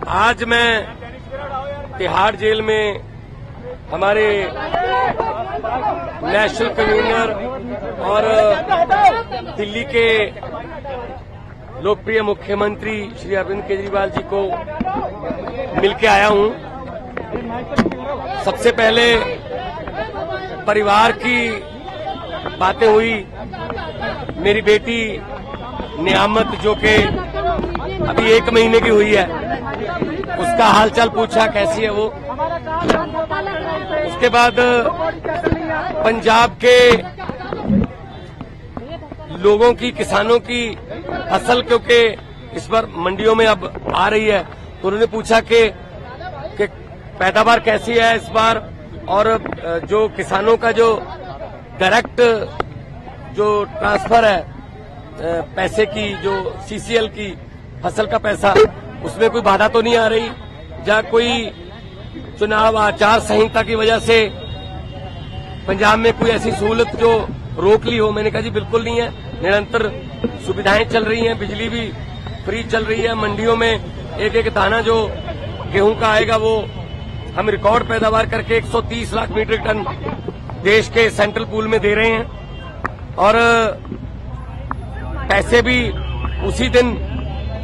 आज मैं तिहाड़ जेल में हमारे नेशनल कन्वीनर और दिल्ली के लोकप्रिय मुख्यमंत्री श्री अरविंद केजरीवाल जी को मिलके आया हूं। सबसे पहले परिवार की बातें हुई। मेरी बेटी नियामत जो कि अभी 1 महीने की हुई है, उसका हालचाल पूछा, कैसी है वो। उसके बाद पंजाब के लोगों की, किसानों की फसल क्योंकि इस बार मंडियों में अब आ रही है, तो उन्होंने पूछा कि पैदावार कैसी है इस बार, और जो किसानों का जो डायरेक्ट जो ट्रांसफर है पैसे की, जो सीसीएल की फसल का पैसा, उसमें कोई बाधा तो नहीं आ रही, या कोई चुनाव आचार संहिता की वजह से पंजाब में कोई ऐसी सहूलत जो रोक ली हो। मैंने कहा जी बिल्कुल नहीं है, निरंतर सुविधाएं चल रही हैं, बिजली भी फ्री चल रही है, मंडियों में एक एक दाना जो गेहूं का आएगा वो हम रिकॉर्ड पैदावार करके 130 लाख मीट्रिक टन देश के सेंट्रल पूल में दे रहे हैं, और पैसे भी उसी दिन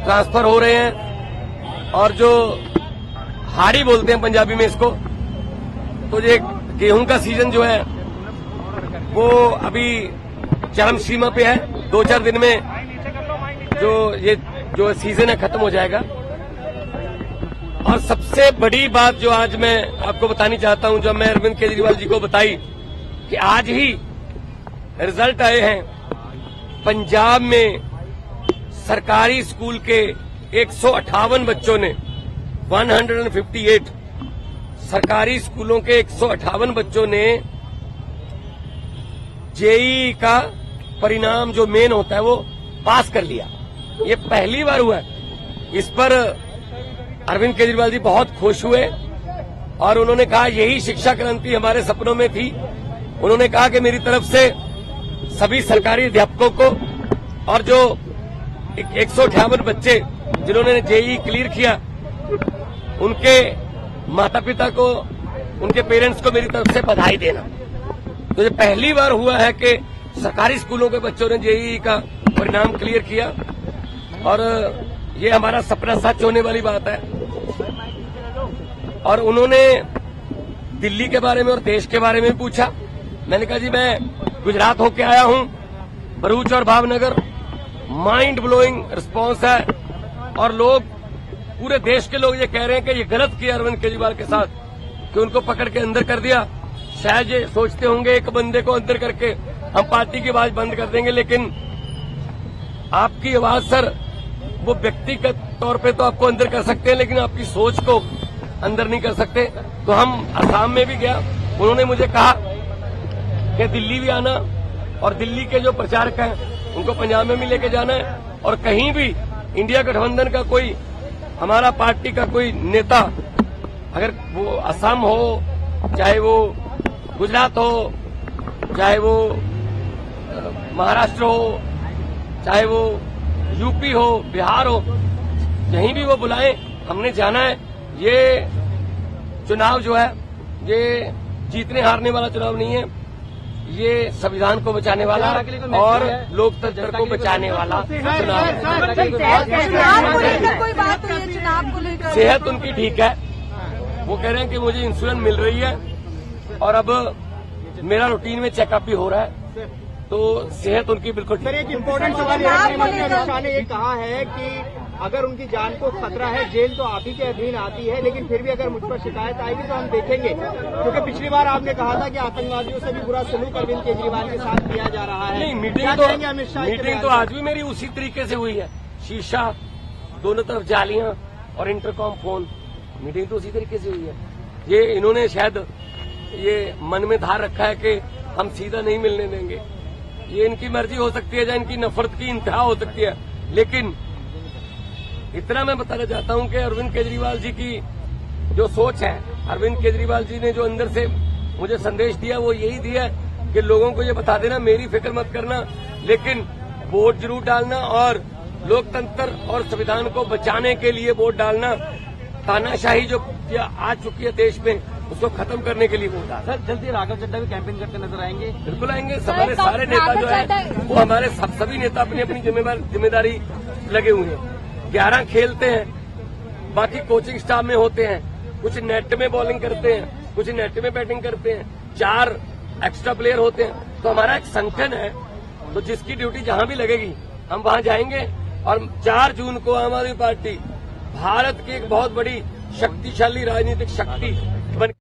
ट्रांसफर हो रहे हैं। और जो हाड़ी बोलते हैं पंजाबी में इसको, तो ये गेहूं का सीजन जो है वो अभी चरम सीमा पे है। 2-4 दिन में जो सीजन है खत्म हो जाएगा। और सबसे बड़ी बात जो आज मैं आपको बतानी चाहता हूं, जब मैं अरविंद केजरीवाल जी को बताई कि आज ही रिजल्ट आए हैं, पंजाब में सरकारी स्कूल के 158 बच्चों ने 158 सरकारी स्कूलों के 158 बच्चों ने जेईई का परिणाम जो मेन होता है वो पास कर लिया। ये पहली बार हुआ है। इस पर अरविंद केजरीवाल जी बहुत खुश हुए और उन्होंने कहा यही शिक्षा क्रांति हमारे सपनों में थी। उन्होंने कहा कि मेरी तरफ से सभी सरकारी अध्यापकों को और जो 158 बच्चे जिन्होंने जेईई क्लियर किया, उनके माता पिता को, उनके पेरेंट्स को मेरी तरफ से बधाई देना। तो ये पहली बार हुआ है कि सरकारी स्कूलों के बच्चों ने जेईई का परिणाम क्लियर किया, और ये हमारा सपना सच होने वाली बात है। और उन्होंने दिल्ली के बारे में और देश के बारे में पूछा। मैंने कहा जी मैं गुजरात होके आया हूं, भरूच और भावनगर, माइंड ब्लोइंग रिस्पांस है, और लोग, पूरे देश के लोग ये कह रहे हैं कि ये गलत किया अरविंद केजरीवाल के साथ कि उनको पकड़ के अंदर कर दिया। शायद ये सोचते होंगे एक बंदे को अंदर करके हम पार्टी की आवाज बंद कर देंगे, लेकिन आपकी आवाज सर, वो व्यक्तिगत तौर पे तो आपको अंदर कर सकते हैं, लेकिन आपकी सोच को अंदर नहीं कर सकते। तो हम असम में भी गया, उन्होंने मुझे कहा कि दिल्ली भी आना, और दिल्ली के जो प्रचारक हैं उनको पंजाब में भी लेके जाना है, और कहीं भी इंडिया गठबंधन का कोई, हमारा पार्टी का कोई नेता, अगर वो असम हो, चाहे वो गुजरात हो, चाहे वो महाराष्ट्र हो, चाहे वो यूपी हो, बिहार हो, कहीं भी वो बुलाएं, हमने जाना है। ये चुनाव जो है ये जीतने हारने वाला चुनाव नहीं है, ये संविधान को बचाने वाला और लोकतंत्र को बचाने वाला चुनाव है। सेहत उनकी ठीक है, वो कह रहे हैं कि मुझे इंसुलिन मिल रही है, और अब मेरा रूटीन में चेकअप भी हो रहा है, तो सेहत उनकी बिल्कुल ठीक है। एक इम्पोर्टेंट सवाल अमित शाह ने ये कहा है कि अगर उनकी जान को खतरा है, जेल तो आप ही के अधीन आती है, लेकिन फिर भी अगर मुझ पर शिकायत आएगी तो हम देखेंगे, क्योंकि पिछली बार आपने कहा था कि आतंकवादियों से भी बुरा सलूक अरविंद केजरीवाल के साथ किया जा रहा है। नहीं, मीटिंग तो आज भी मेरी उसी तरीके से हुई है। शीशा, दोनों तरफ जालियां और इंटरकॉम फोन, मीटिंग तो उसी तरीके से हुई है। ये इन्होंने शायद ये मन में धार रखा है कि हम सीधा नहीं मिलने देंगे। ये इनकी मर्जी हो सकती है, या इनकी नफरत की इंतहा हो सकती है, लेकिन इतना मैं बताना चाहता हूं कि अरविंद केजरीवाल जी की जो सोच है, अरविंद केजरीवाल जी ने जो अंदर से मुझे संदेश दिया वो यही दिया कि लोगों को ये बता देना मेरी फिक्र मत करना, लेकिन वोट जरूर डालना और लोकतंत्र और संविधान को बचाने के लिए वोट डालना। तानाशाही जो आ चुकी है देश में, उसको खत्म करने के लिए वोट सर जल्दी राघव चड्ढा भी कैंपेन करते नजर आएंगे? बिल्कुल आएंगे। हमारे सारे नेता जो है वो हमारे सभी नेता अपनी अपनी जिम्मेदारी लगे हुए हैं। 11 खेलते हैं, बाकी कोचिंग स्टाफ में होते हैं, कुछ नेट में बॉलिंग करते हैं, कुछ नेट में बैटिंग करते हैं, 4 एक्स्ट्रा प्लेयर होते हैं। तो हमारा एक संगठन है, तो जिसकी ड्यूटी जहां भी लगेगी हम वहां जाएंगे। और 4 जून को आम आदमी पार्टी भारत की एक बहुत बड़ी शक्तिशाली राजनीतिक शक्ति